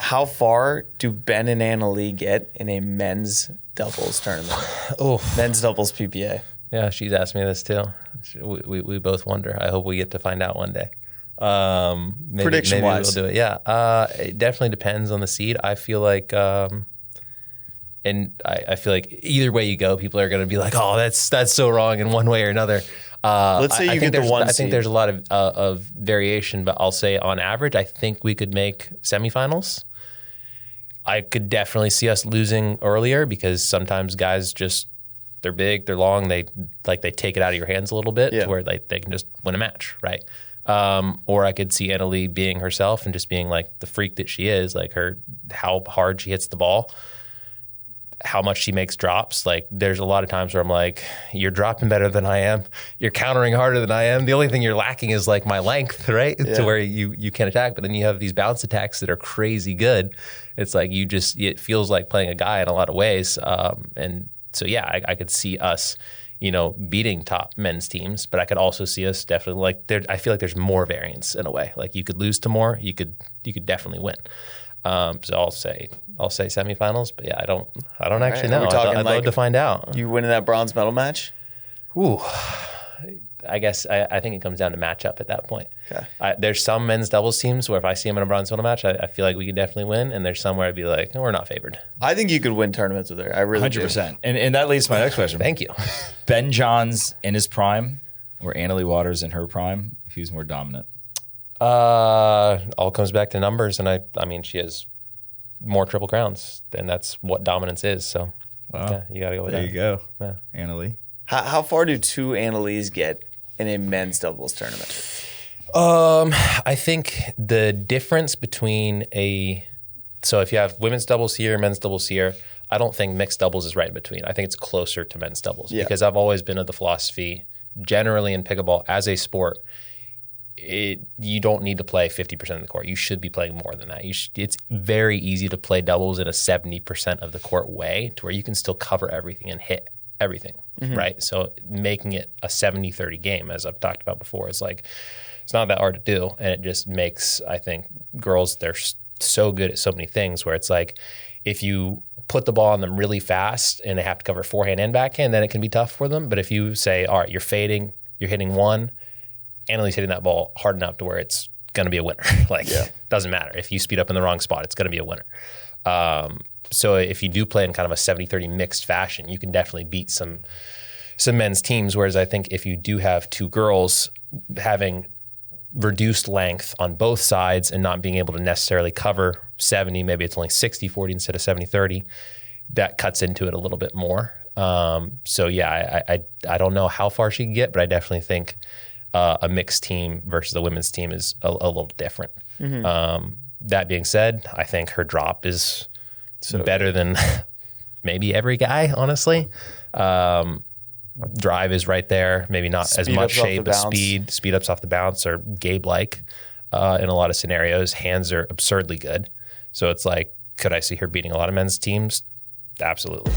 How far do Ben and Anna Leigh get in a men's doubles tournament? Men's doubles PPA. Yeah, she's asked me this too. We both wonder. I hope we get to find out one day. Prediction wise, we'll do it. Yeah, it definitely depends on the seed. I feel like, and I feel like either way you go, people are going to be like, "Oh, that's so wrong" in one way or another. Let's say you get the one seed. I think there's a lot of variation, but I'll say on average, I think we could make semifinals. I could definitely see us losing earlier because sometimes guys just, they're big, they're long, they take it out of your hands a little bit to where they can just win a match, right? Or I could see Anna Leigh being herself and just being like the freak that she is, like how hard she hits the ball, how much she makes drops. Like there's a lot of times where I'm like, you're dropping better than I am. You're countering harder than I am. The only thing you're lacking is like my length, right? Yeah. To where you can attack. But then you have these bounce attacks that are crazy good. It's like it feels like playing a guy in a lot of ways. And so, yeah, I could see us, beating top men's teams, but I could also see us definitely I feel like there's more variance in a way. Like you could lose to more, you could definitely win. So I'll say semifinals, but yeah, I don't actually know. I'd love to find out. You winning that bronze medal match? Ooh, I guess I think it comes down to matchup at that point. Okay. There's some men's doubles teams where if I see them in a bronze medal match, I feel like we could definitely win, and there's some where I'd be like, we're not favored. I think you could win tournaments with her. I really 100%. And that leads to my next question. Thank you. Ben Johns in his prime or Anna Leigh Waters in her prime? Who's more dominant? All comes back to numbers, and I mean she has more Triple Crowns, and that's what dominance is. So, yeah, you got to go with that. There you go, yeah. Anna Leigh. How far do two Anna Leighs get in a men's doubles tournament? I think the difference between so if you have women's doubles here, men's doubles here, I don't think mixed doubles is right in between. I think it's closer to men's doubles because I've always been of the philosophy, generally in pickleball as a sport, you don't need to play 50% of the court. You should be playing more than that. It's very easy to play doubles in a 70% of the court way to where you can still cover everything and hit everything, right? So making it a 70-30 game, as I've talked about before, it's not that hard to do. And it just makes, I think, girls, they're so good at so many things where it's like if you put the ball on them really fast and they have to cover forehand and backhand, then it can be tough for them. But if you say, all right, you're fading, you're hitting one, Anna Leigh's hitting that ball hard enough to where it's going to be a winner. Doesn't matter. If you speed up in the wrong spot, it's going to be a winner. So if you do play in kind of a 70-30 mixed fashion, you can definitely beat some men's teams. Whereas I think if you do have two girls having reduced length on both sides and not being able to necessarily cover 70, maybe it's only 60-40 instead of 70-30, that cuts into it a little bit more. So yeah, I don't know how far she can get, but I definitely think a mixed team versus the women's team is a little different. That being said, I think her drop is better than maybe every guy, honestly. Drive is right there. Maybe not as much shape, but speed ups off the bounce are Gabe-like in a lot of scenarios. Hands are absurdly good. So it's like, could I see her beating a lot of men's teams? Absolutely.